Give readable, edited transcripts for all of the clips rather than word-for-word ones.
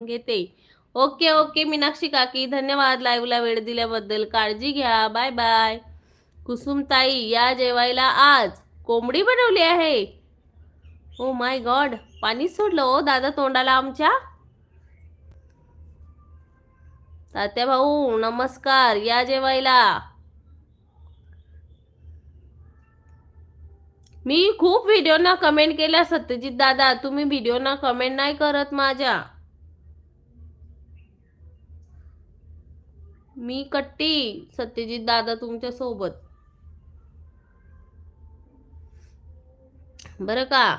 घेते. Okay okay Meenakshi काकी, धन्यवाद लाईव्हला वेळ दिल्याबद्दल. काळजी घ्या. Bye bye. कुसुमताई या जेवायला. आज कोंबडी बनवली आहे. ओ माय गॉड, पाणी सोडलं ओ दादा तोंडाला आमच्या. तात्या भाऊ नमस्कार, या जेवायला. मी खूप व्हिडिओना कमेंट केल्या सत्यजित दादा, तुम्ही व्हिडिओना कमेंट नाही करत माझ्या. मी कट्टी सत्यजित दादा तुमच्या सोबत, बरं का.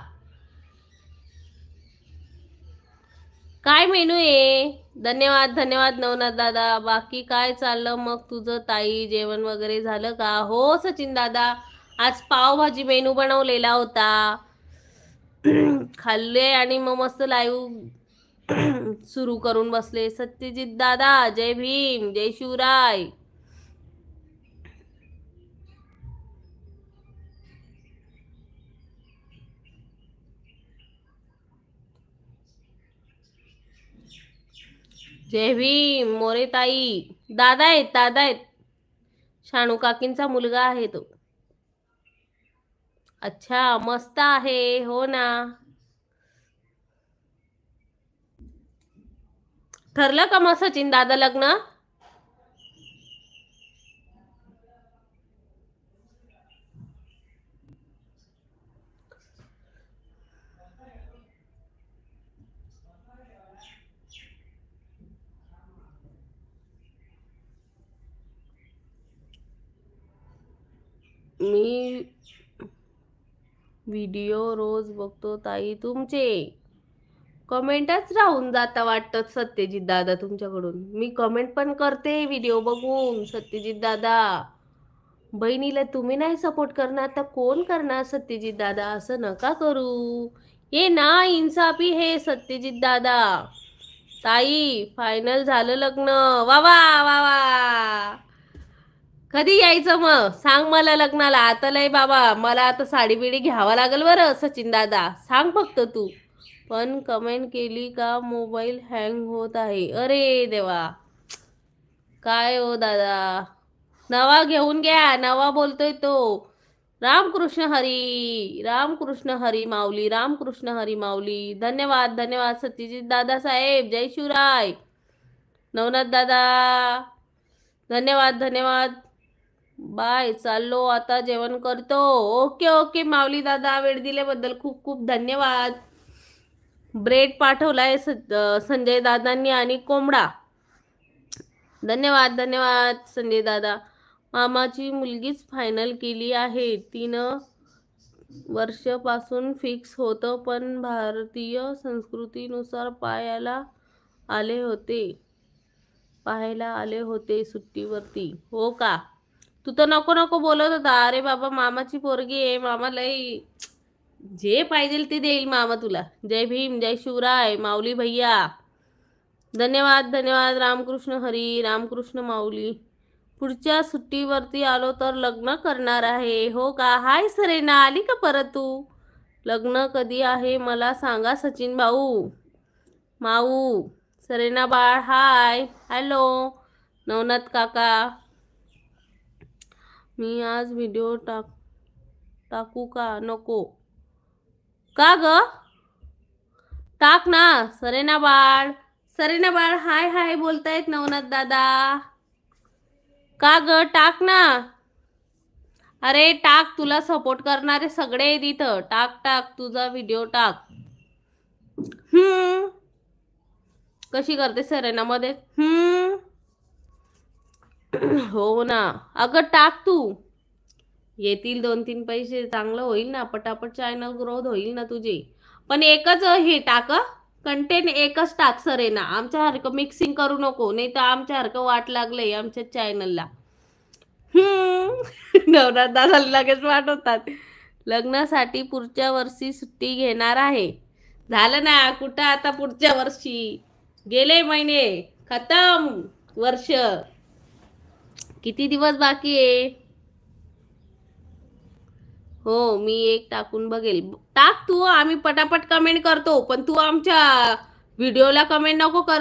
काय मेनू आहे? धन्यवाद धन्यवाद नवनाथ दादा. बाकी काय चाललं मग तुझं ताई? जेवण वगैरे झालं का? हो सचिन दादा, आज पावभाजी मेनू बनवलेला होता. खाल्ले आणि मग मस्त लाईव्ह सुरू करून बसले. सत्यजित दादा जय भीम, जय शिवराय. जय भीम मोरे ताई. दादा आहेत, दादा आहेत. शाणू काकींचा मुलगा आहे तो. अच्छा मस्त आहे. हो ना. ठरलं का मग सचिन दादा लग्न? मी व्हिडिओ रोज बघतो ताई तुमचे. कमेंटच राहून जाता वाटतं सत्यजित दादा तुमच्याकडून. मी कमेंट पण करते व्हिडिओ बघून सत्यजित दादा. बहिणीला तुम्ही नाही सपोर्ट करणार तर कोण करणार सत्यजित दादा? असं नका करू. ये ना इन्साफी हे सत्यजित दादा. ताई फायनल झालं लग्न. वा वा वा वा. कधी यायचं मग सांग मला लग्नाला. आता लय बाबा, मला आता साडी बिडी घ्यावा लागेल बरं सचिन दादा. सांग फक्त तू. पण कमेंट केली का मोबाईल हँग होत आहे. अरे देवा, काय हो दादा. नवा घेऊन घ्या, नवा बोलतोय तो. रामकृष्ण हरी, रामकृष्ण हरी माऊली, रामकृष्ण हरी माऊली. धन्यवाद धन्यवाद सत्यजित दादा साहेब, जय शिवराय. नवनाथ दादा धन्यवाद धन्यवाद. बाय, चाललो आता, जेवण करतो. ओके ओके माऊली दादा, वेळ दिल्याबद्दल खूप खूप धन्यवाद. ब्रेड पाठवलाय संजय दादांनी आणि कोंबडा. धन्यवाद धन्यवाद संजय दादा. मामाची मुलगीच फायनल केली आहे. 3 वर्षापासून फिक्स होतं, पण भारतीय संस्कृतीनुसार पाहायला आले होते सुट्टीवरती. हो का? तू तर नको नको बोलत होता. अरे बाबा, मामाची पोरगी आहे, मामा लय जे पाहिजे ते देईल मामा तुला. जय भीम, जय शिवराय माऊली भैया. धन्यवाद धन्यवाद. रामकृष्ण हरी, रामकृष्ण माऊली. पुढच्या सुट्टीवरती आलो तर लग्न करणार आहे. हो का? हाय सरेना, आली का परत तू? लग्न कधी आहे मला सांगा सचिन भाऊ. माऊ सरेना बाळ हाय. हॅलो नवनाथ काका. मी आज व्हिडिओ टाकू का नको? का ग? टाक ना सरेना बाळ. सरेना बाळ हाय हाय बोलतायत नवनाथ दादा. का ग? टाक ना. अरे टाक, तुला सपोर्ट करणारे सगळे आहेत इथं. टाक टाक, तुझा व्हिडिओ टाक. कशी करते सरेना मध्ये? हो ना. अगं टाक तू. येतील 2-3 पैसे, चांगलं होईल ना. पटापट चॅनल ग्रोथ होईल ना तुझे. पण एकच हे टाक, कंटेंट एकच टाक सरेना. आमच्यासारखं मिक्सिंग करू नको, नाही तर आमच्यासारखं वाट लागलंय आमच्या चॅनलला. नवनाथ दादा लगेच वाटवतात. लग्नासाठी पुढच्या वर्षी सुट्टी घेणार आहे. झालं ना, कुठं आता पुढच्या वर्षी? गेले महिने, खतम वर्ष. किती दिवस बाकी आहे? हो मी एक टाकून बघेल. टाक तू, आम्ही पटापट कमेंट करतो. पण तू आमच्या व्हिडिओला कमेंट नको कर.